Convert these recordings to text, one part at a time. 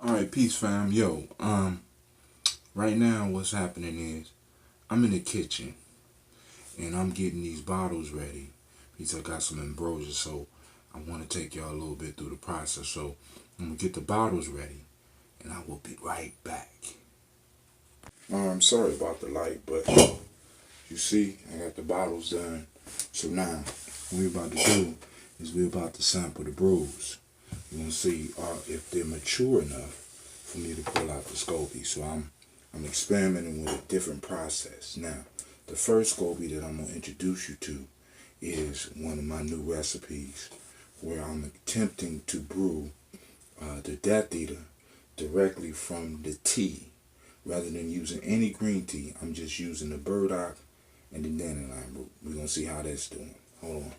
All right, peace, fam. Yo, right now what's happening is I'm in the kitchen and I'm getting these bottles ready because I got some ambrosia. So I want to take y'all a little bit through the process. So I'm gonna get the bottles ready, and I will be right back. I'm sorry about the light, but you see, I got the bottles done. So now what we're about to do is we're about to sample the brews. We're gonna see if they're mature enough for me to pull out the SCOBY. So I'm experimenting with a different process. Now, the first SCOBY that I'm gonna introduce you to is one of my new recipes where I'm attempting to brew the Death Eater directly from the tea. Rather than using any green tea, I'm just using the burdock and the dandelion root. We're gonna see how that's doing. Hold on.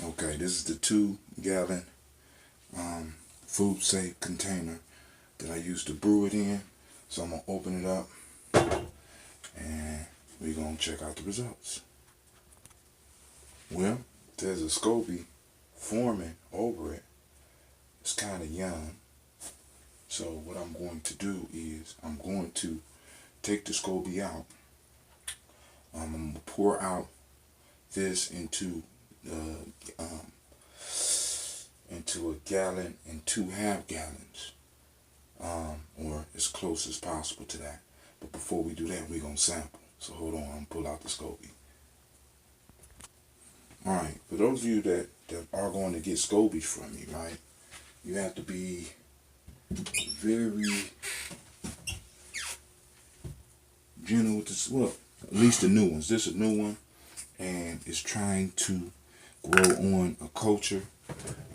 Okay, this is the 2-gallon food safe container that I used to brew it in. So I'm gonna open it up and we're gonna check out the results. Well, there's a SCOBY forming over it. It's kind of young. So what I'm going to do is I'm going to take the SCOBY out. I'm going to pour out this into a gallon and 2 half-gallons, or as close as possible to that. But before we do that, we're going to sample. So hold on, I'm going to pull out the SCOBY. Alright, for those of you that are going to get SCOBYs from me, right, you have to be very gentle with this. Well, at least the new ones. This is a new one, and it's trying to grow on a culture.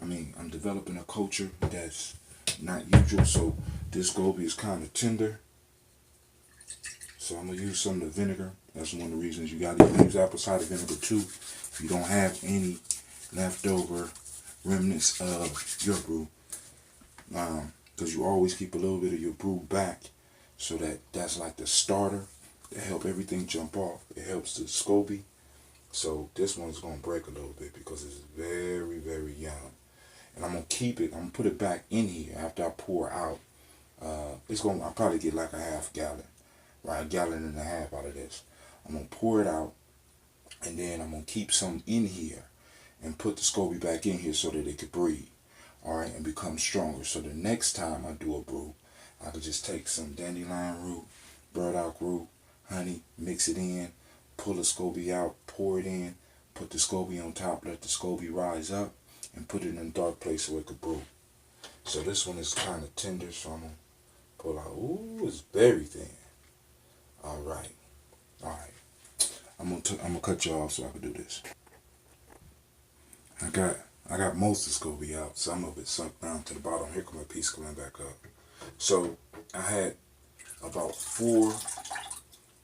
I'm developing a culture that's not usual, so this SCOBY is kind of tender. So I'm going to use some of the vinegar. That's one of the reasons you got to use apple cider vinegar too. If you don't have any leftover remnants of your brew, because you always keep a little bit of your brew back, so that's like the starter that help everything jump off. It helps the SCOBY. So this one's going to break a little bit because it's very, very young. And I'm going to keep it, I'm going to put it back in here after I pour out. I'll probably get like a half-gallon, right, 1.5 gallons out of this. I'm going to pour it out, and then I'm going to keep some in here and put the SCOBY back in here so that it could breathe, all right, and become stronger. So the next time I do a brew, I could just take some dandelion root, burdock root, honey, mix it in, pull the SCOBY out, pour it in, put the SCOBY on top, let the SCOBY rise up, and put it in a dark place so it could brew. So this one is kind of tender, so I'm going to pull out. Ooh, it's very thin. All right. I'm gonna cut you off so I can do this. I got most of the SCOBY out. Some of it sunk down to the bottom. Here come a piece coming back up. So I had about 4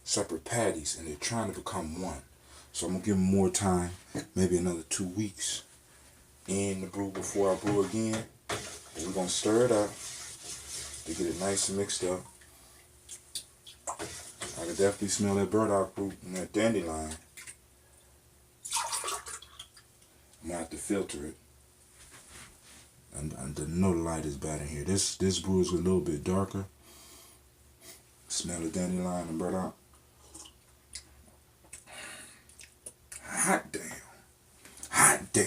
separate patties, and they're trying to become one. So I'm gonna give them more time, maybe another 2 weeks in the brew before I brew again. And we're gonna stir it up to get it nice and mixed up. I can definitely smell that burdock root and that dandelion. I'm gonna have to filter it. And I know the light is bad in here. This brew is a little bit darker. Smell the dandelion and burdock. Hot damn. Hot damn.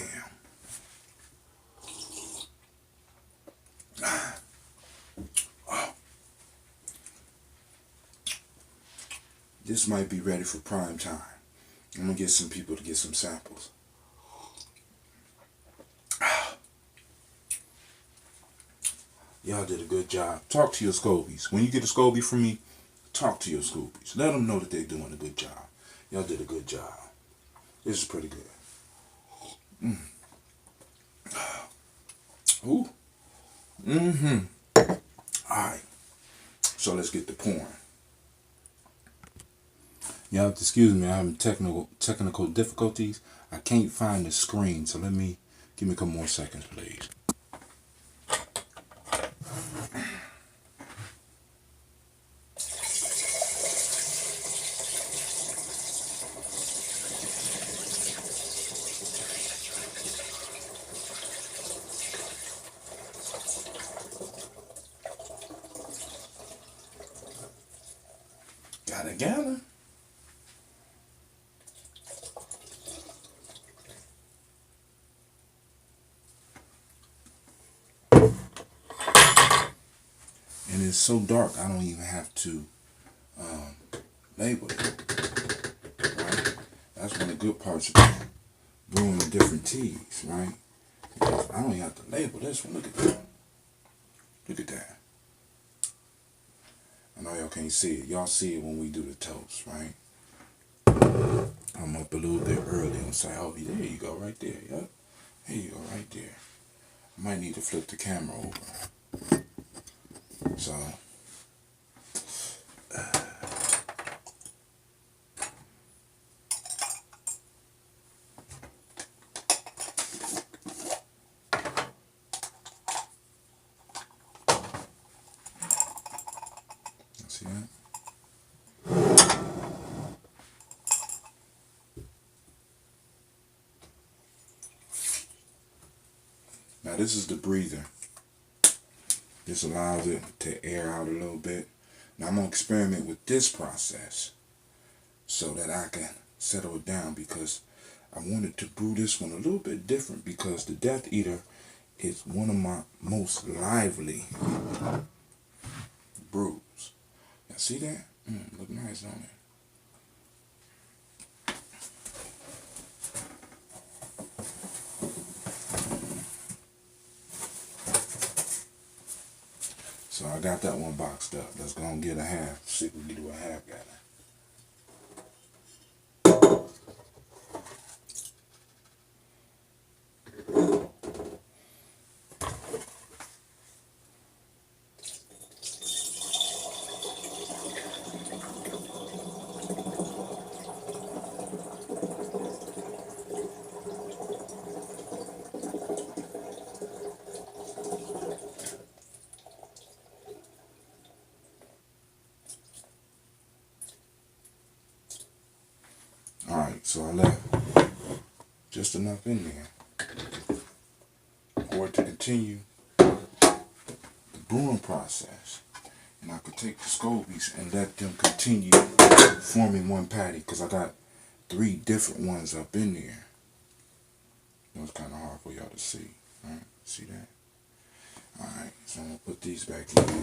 This might be ready for prime time. I'm gonna get some people to get some samples. Y'all did a good job. Talk to your SCOBYs. When you get a SCOBY from me, talk to your SCOBYs. Let them know that they're doing a good job. Y'all did a good job. This is pretty good. Ooh. Alright. So let's get to pouring. Y'all have to excuse me, I'm having technical difficulties. I can't find the screen, so give me a couple more seconds, please. a gallon? And it's so dark, I don't even have to label it, right? That's one of the good parts of brewing the different teas, right? Because I don't even have to label this one. Look at that. Look at that. I know y'all can't see it. Y'all see it when we do the toast, right? I'm up a little bit early and say, oh, there you go, right there. Yep. There you go, right there. I might need to flip the camera over. So, see that? Now this is the breather. This allows it to air out a little bit. Now I'm going to experiment with this process so that I can settle it down, because I wanted to brew this one a little bit different, because the Death Eater is one of my most lively brews. Y'all see that? Look nice on it. So I got that one boxed up. Let's go and get a half. See if we can do a half gallon. Alright, so I left just enough in there for it to continue the brewing process. And I could take the scobies and let them continue forming one patty, because I got 3 different ones up in there. It was kind of hard for y'all to see. Right? See that? Alright, so I'm going to put these back in.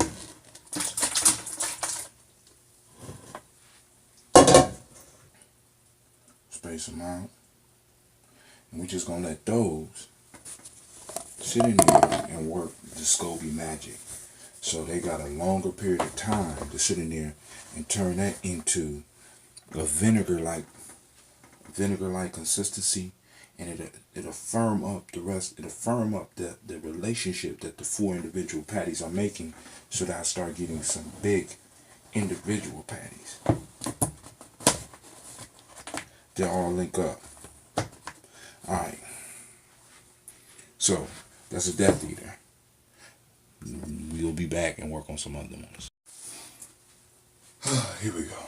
Space them out. And we're just going to let those sit in there and work the SCOBY magic. So they got a longer period of time to sit in there and turn that into a vinegar-like consistency, and it'll firm up the rest. It'll firm up the relationship that the 4 individual patties are making, so that I start getting some big individual patties. They'll all link up. All right. So that's a Death Eater. We'll be back and work on some other ones. Here we go.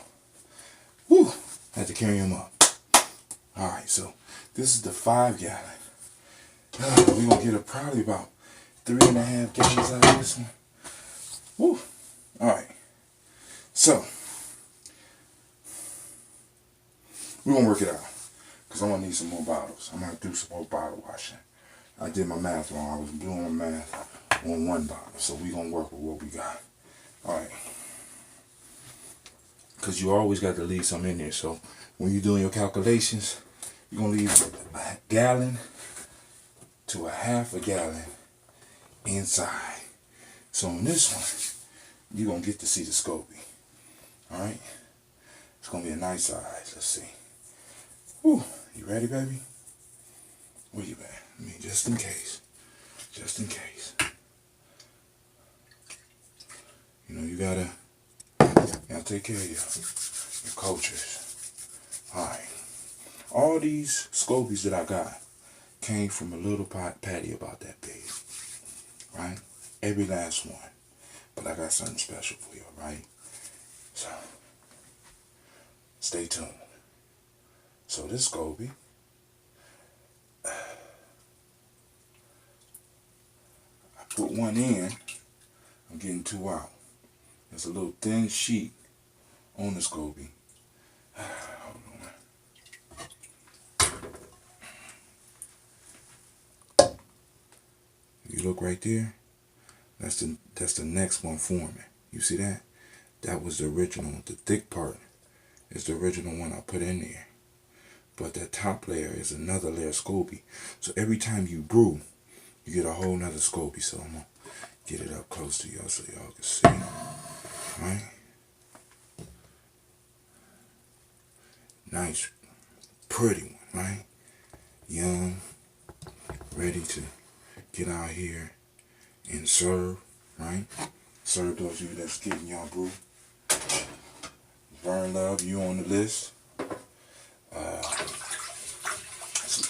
Whew. Had to carry him up. Alright, so this is the 5 gallon. We're going to get probably about 3.5 gallons out of this one. Whew. Alright. So, we're going to work it out, because I'm going to need some more bottles. I'm going to do some more bottle washing. I did my math wrong. I was doing my math on 1 bottle. So we're going to work with what we got. Alright. Because you always got to leave some in there. So when you're doing your calculations, you're going to leave a gallon to a half a gallon inside. So on this one, you're going to get to see the SCOBY. Alright. It's going to be a nice size. Let's see. Whew. You ready, baby? Where you at? I mean, just in case. Just in case. You know, you gotta take care of your cultures. Alright. All these SCOBYs that I got came from a little patty about that big. Right? Every last one. But I got something special for you, right? So, stay tuned. So this SCOBY, I put 1 in, I'm getting 2 out. There's a little thin sheet on the SCOBY. Hold on. You look right there. That's the next one forming. You see that? That was the original. The thick part is the original one I put in there. But that top layer is another layer of SCOBY. So every time you brew, you get a whole nother SCOBY. So I'm gonna get it up close to y'all so y'all can see. Right? Nice, pretty one, right? Young, ready to get out here and serve, right? Serve those of you that's getting y'all brew. Burn Love, you on the list. So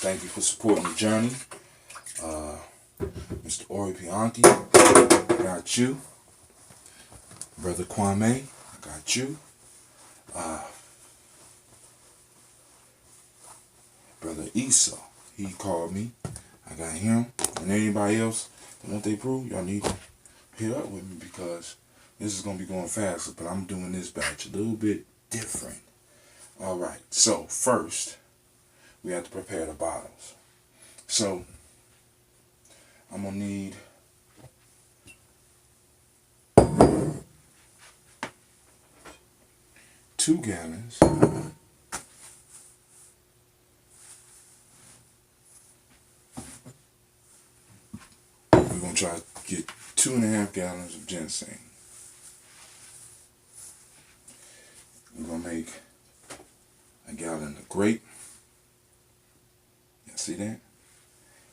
thank you for supporting the journey. Mr. Ori Pianki, I got you. Brother Kwame, I got you. Brother Esau, he called me. I got him. And anybody else that want they brew, y'all need to hit up with me because this is going to be going faster, but I'm doing this batch a little bit different. Alright, so first, we have to prepare the bottles. So, I'm going to need 2 gallons. We're going to try to get 2.5 gallons of ginseng. We're going to make a gallon of grape. You see that?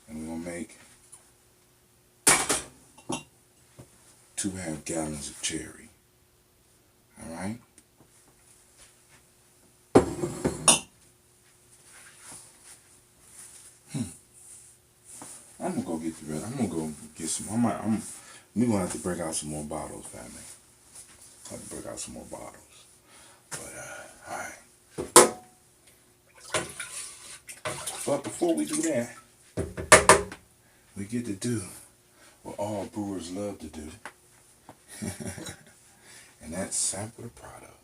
And we're going to make 2.5 gallons of cherry. Alright? I'm gonna go get the rest. I'm gonna go get some. We're gonna have to break out some more bottles, family. Have to break out some more bottles. But alright. But before we do that, we get to do what all brewers love to do. And that's sample the product.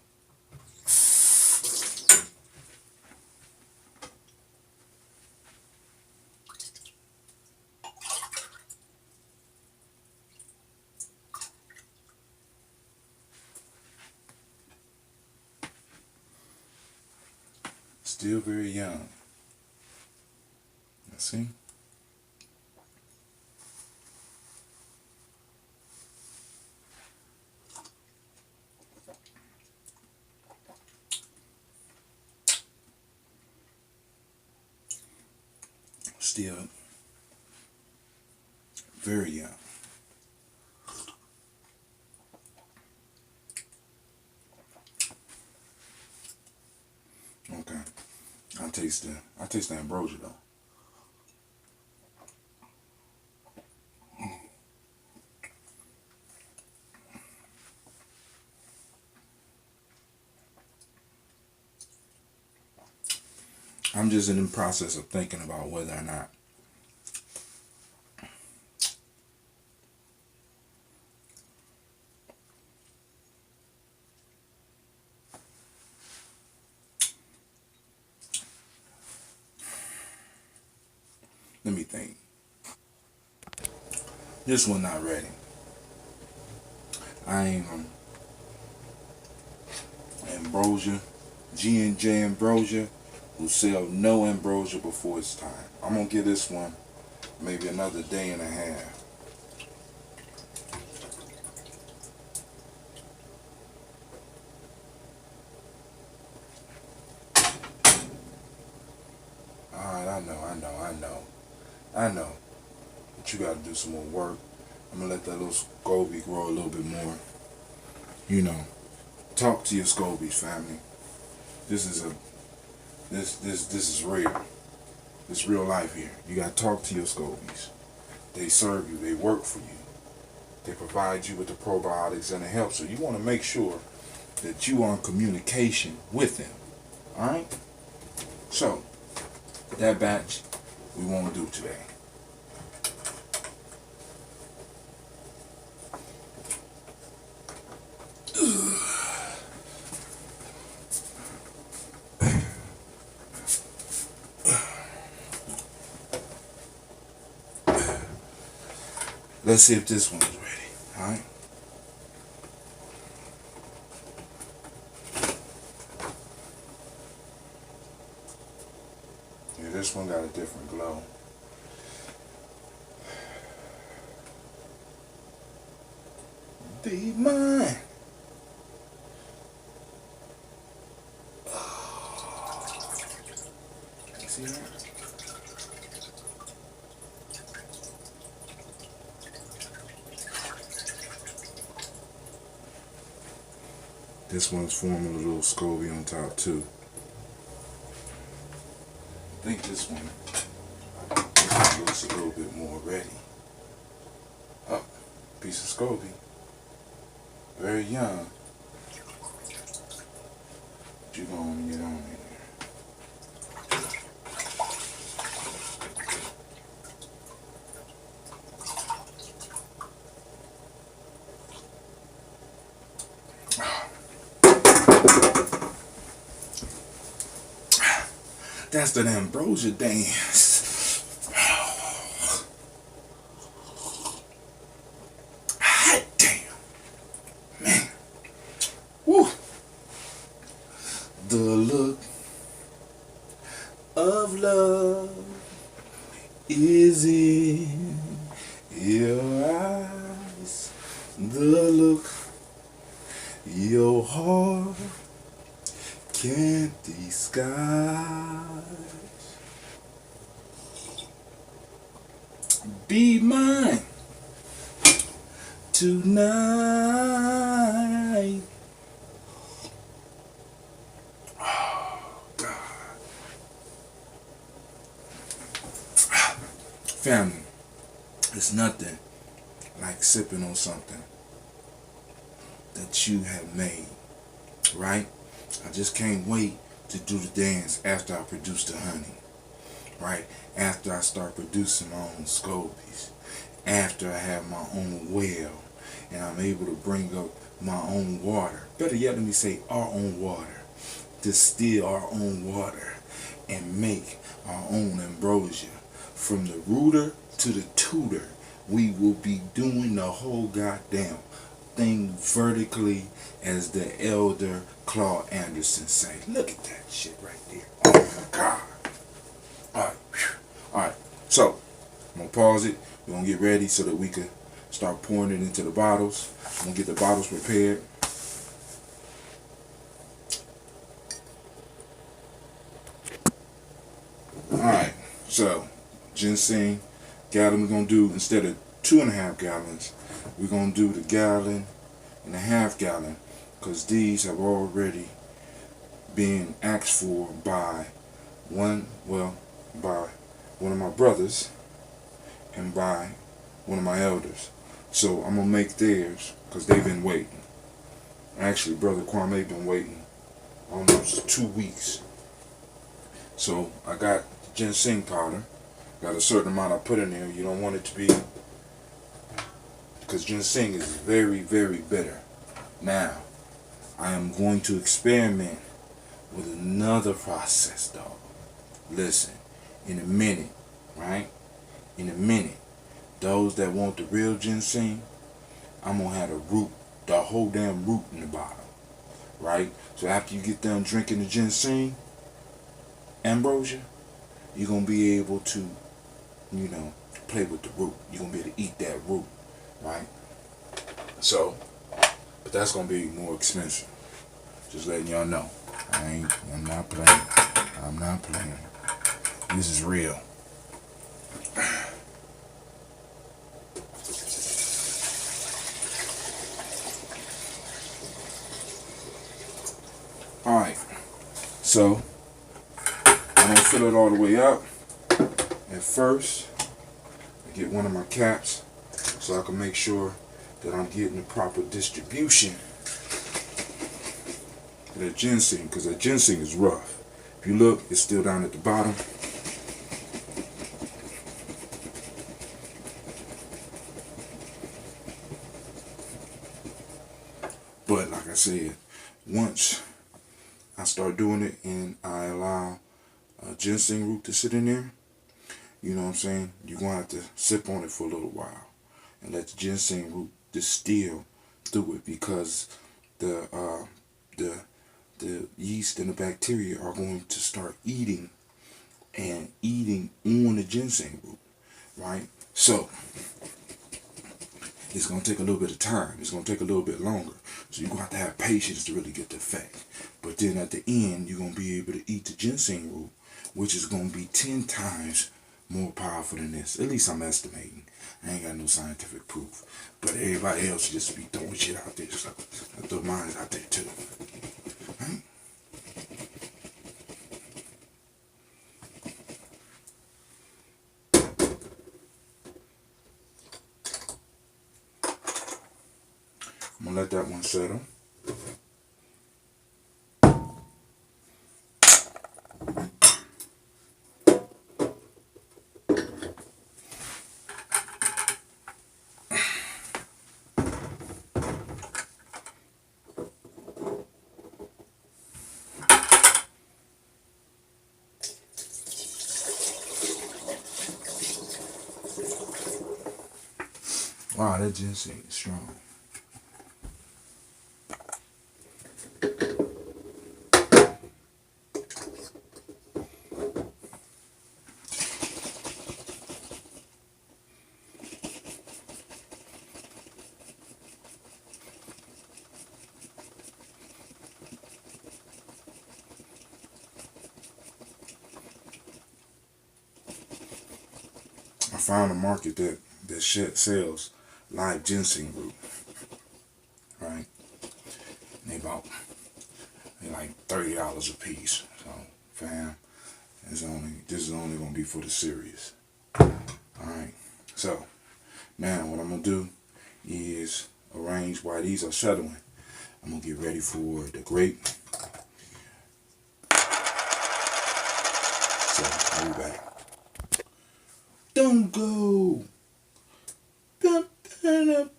Still very young. You see? Still very young. Okay. I taste the ambrosia though. I'm just in the process of thinking about whether or not let me think. This one not ready. I ain't Ambrosia, G&J Ambrosia will sell no ambrosia before it's time. I'm gonna give this one maybe another day and a half. Alright, I know. But you gotta do some more work. I'm gonna let that little SCOBY grow a little bit more. You know, talk to your SCOBYs, family. This is real. It's real life here. You gotta talk to your SCOBYs. They serve you. They work for you. They provide you with the probiotics and the help. So you want to make sure that you are in communication with them. All right. So that batch we want to do today. Let's see if this one's ready. Alright. Yeah, this one got a different glow. Be mine. See that? This one's forming a little SCOBY on top too. I think this one looks a little bit more ready. Oh, piece of SCOBY. Very young. But you're going to get on in there. That's the Ambrosia dance. Hot damn. Man. Woo. The look of love is in your eyes. The look your heart can't disguise. Be mine tonight. Oh, God. Family, it's nothing like sipping on something that you have made, right? I just can't wait to do the dance after I produce the honey, right? After I start producing my own scobies, after I have my own well, and I'm able to bring up my own water. Better yet, let me say our own water. Distill our own water and make our own ambrosia. From the rooter to the tutor, we will be doing the whole goddamn thing vertically, as the elder Claude Anderson say. Look at that shit right there. Oh my God. Alright. Alright. So, I'm going to pause it. We're going to get ready so that we can start pouring it into the bottles. I'm going to get the bottles prepared. Alright. So, ginseng gallon we're going to do, instead of 2.5 gallons, we're going to do the 1.5 gallon, because these have already been asked for by one of my brothers and by one of my elders. So I'm going to make theirs because they've been waiting. Actually, Brother Kwame been waiting almost 2 weeks. So I got ginseng powder. Got a certain amount I put in there. You don't want it to be, because ginseng is very, very bitter. Now, I am going to experiment with another process, dog. Listen, in a minute, right? In a minute, those that want the real ginseng, I'm going to have the root, the whole damn root in the bottom, right? So after you get done drinking the ginseng, ambrosia, you're going to be able to, you know, play with the root. You're going to be able to eat that root, right? So, but that's going to be more expensive. Just letting y'all know. I'm not playing. I'm not playing. This is real. Alright. So, I don't fill it all the way up. At first, I get one of my caps so I can make sure that I'm getting the proper distribution of that ginseng, because that ginseng is rough. If you look, it's still down at the bottom. But like I said, once I start doing it and I allow ginseng root to sit in there, you know what I'm saying, you're going to have to sip on it for a little while. and let the ginseng root distill through it, because the yeast and the bacteria are going to start eating on the ginseng root, right? So it's going to take a little bit of time. It's going to take a little bit longer. So you're going to have patience to really get the effect. But then at the end, you're going to be able to eat the ginseng root, which is going to be 10 times more powerful than this. At least I'm estimating. I ain't got no scientific proof. But everybody else just be throwing shit out there. So I throw mine out there too. Right? I'm going to let that one settle. Wow, that ginseng is strong. I found a market that sells live ginseng root, right? And they like $30 a piece. So, fam, this is only gonna be for the serious. All right. So now what I'm gonna do is arrange while these are settling. I'm gonna get ready for the grape. So I'll be back. Don't go. The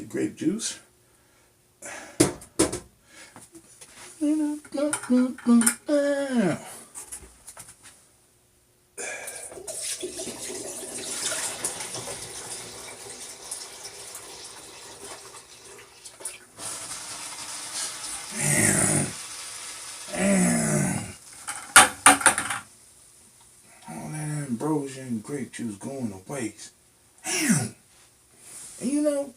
grape juice. All that ambrosia and grape juice going to waste. Damn. And you know,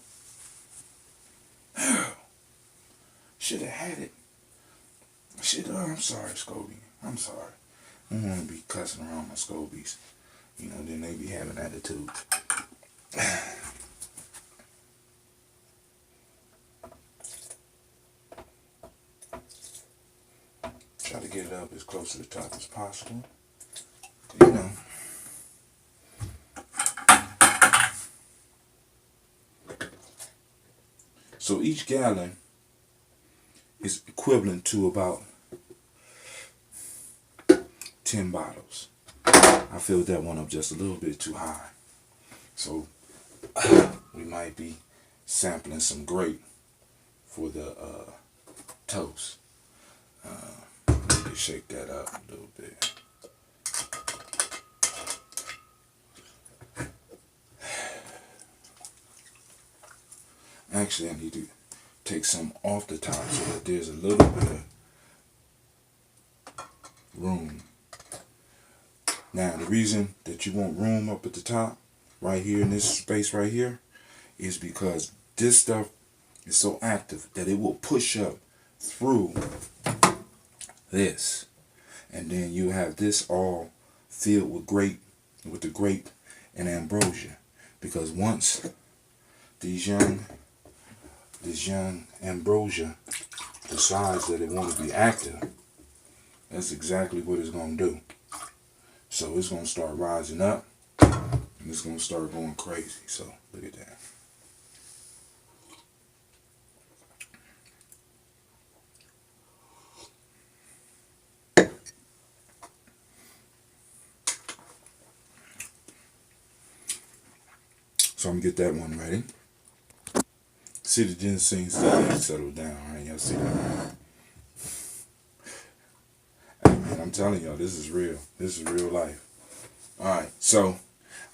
should have had it. I'm sorry, Scobie. I'm sorry. I don't want to be cussing around my Scobies. You know, then they be having attitude. Try to get it up as close to the top as possible. You know. So each gallon is equivalent to about 10 bottles. I filled that one up just a little bit too high. So we might be sampling some grape for the toast. Let me shake that up a little bit. Actually, I need to take some off the top so that there's a little bit of room. Now, the reason that you want room up at the top, right here in this space right here, is because this stuff is so active that it will push up through this. And then you have this all filled with the grape and ambrosia. Because once this young ambrosia decides that it wants to be active, that's exactly what it's going to do. So it's going to start rising up, and it's going to start going crazy. So look at that. So I'm going to get that one ready. See the ginseng settle down, right? Y'all see that? Hey man, I'm telling y'all, this is real. This is real life. Alright, so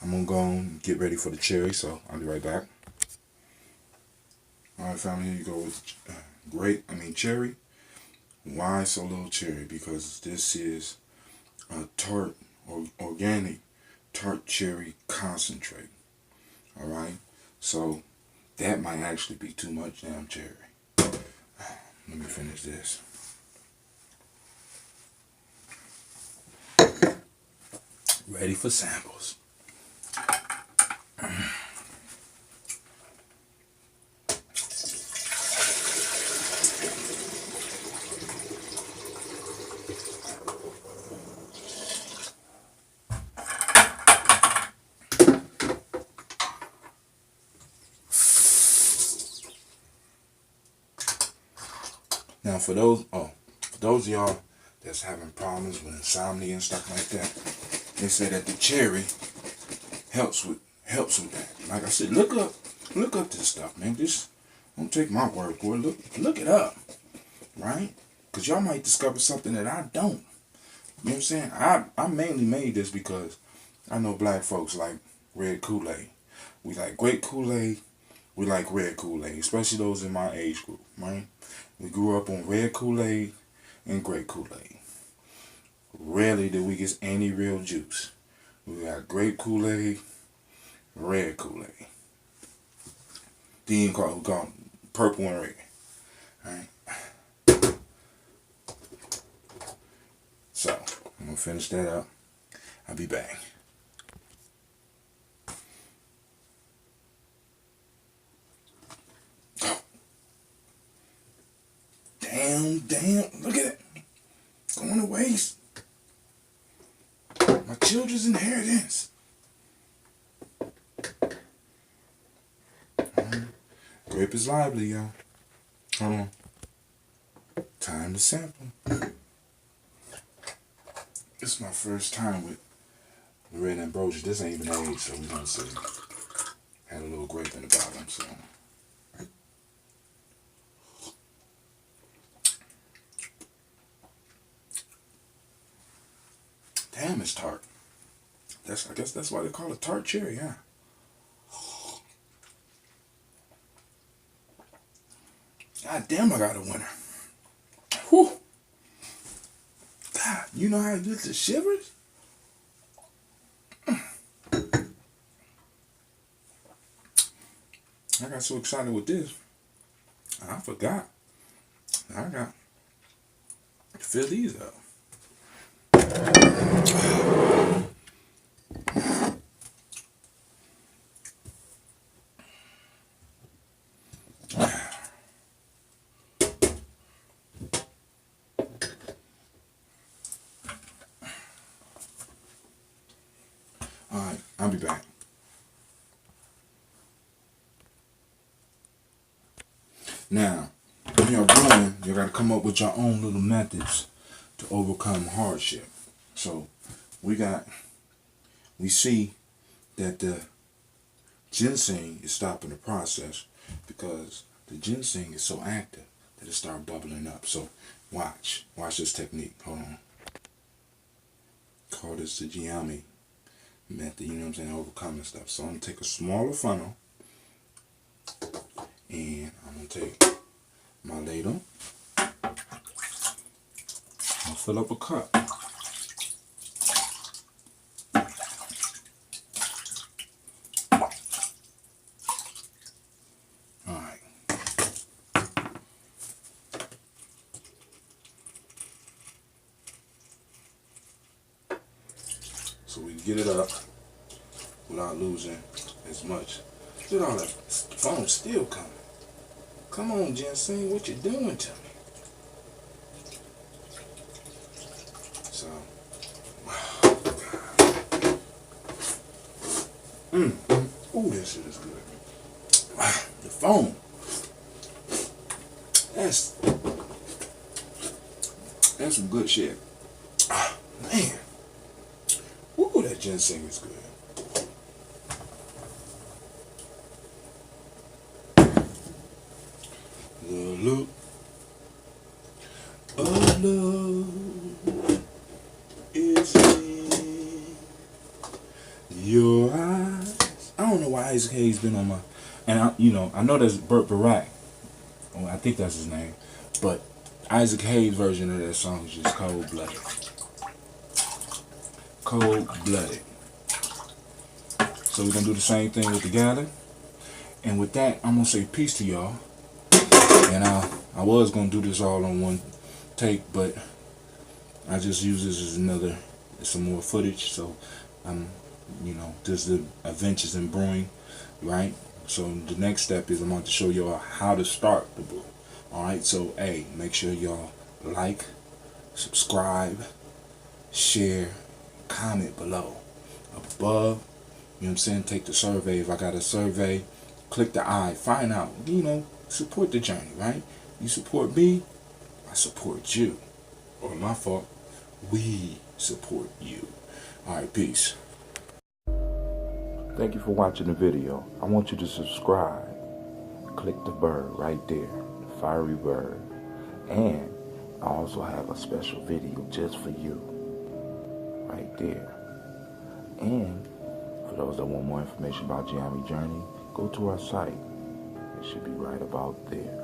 I'm gonna go and get ready for the cherry, so I'll be right back. Alright, family, here you go with cherry. Why so little cherry? Because this is a tart or organic tart cherry concentrate. Alright, so that might actually be too much damn cherry. Let me finish this. Ready for samples. Now for those of y'all that's having problems with insomnia and stuff like that, they say that the cherry helps with that. Like I said, look up this stuff, man. Just don't take my word for it. Look it up, right? Because y'all might discover something that I don't. You know what I'm saying? I mainly made this because I know black folks like red Kool-Aid. We like grape Kool-Aid. We like red Kool-Aid, especially those in my age group, right? We grew up on red Kool-Aid and grape Kool-Aid. Rarely did we get any real juice. We got grape Kool-Aid, red Kool-Aid. Then we call purple and red. Alright. So, I'm going to finish that up. I'll be back. Damn, look at it. Going to waste. My children's inheritance. Grape is lively, y'all. Hold on. Time to sample. This is my first time with red Ambrosia. This ain't even aged, so we're going to see. Had a little grape in the bottom, so. Damn, it's tart. I guess that's why they call it tart cherry, huh? God damn, I got a winner. Whew. God, you know how it gets the shivers? I got so excited with this, I forgot. I got to fill these up. Alright, I'll be back. Now, when you're brewing, you gotta come up with your own little methods to overcome hardship. So we see that the ginseng is stopping the process because the ginseng is so active that it starts bubbling up. So watch this technique. Hold on. Call this the gye-nyame method, you know what I'm saying, overcoming stuff. So I'm gonna take a smaller funnel and I'm gonna take my ladle. I'll fill up a cup. Alright. So we get it up without losing as much. Look at all that foam still coming. Come on, ginseng, what you doing to me? So, ooh, that shit is good. The foam. That's some good shit. Man. Ooh, that ginseng is good. The look of love is in your eyes. Isaac Hayes been on my, and I know that's Burt Barack. Well, I think that's his name, but Isaac Hayes' version of that song is just cold blooded. Cold blooded. So we're gonna do the same thing with the gather. And with that, I'm gonna say peace to y'all. And I was gonna do this all on one take, but I just use this as some more footage. So this is the adventures in brewing, right? So the next step is I'm going to show y'all how to start the brew. Alright, so hey, make sure y'all like, subscribe, share, comment below. Above, you know what I'm saying? Take the survey. If I got a survey, click the I, find out, support the journey, right? You support me, I support you. Or my fault, we support you. Alright, peace. Thank you for watching the video. I want you to subscribe. Click the bird right there, the fiery bird. And I also have a special video just for you, right there. And for those that want more information about gye-nyame Journey, go to our site. It should be right about there.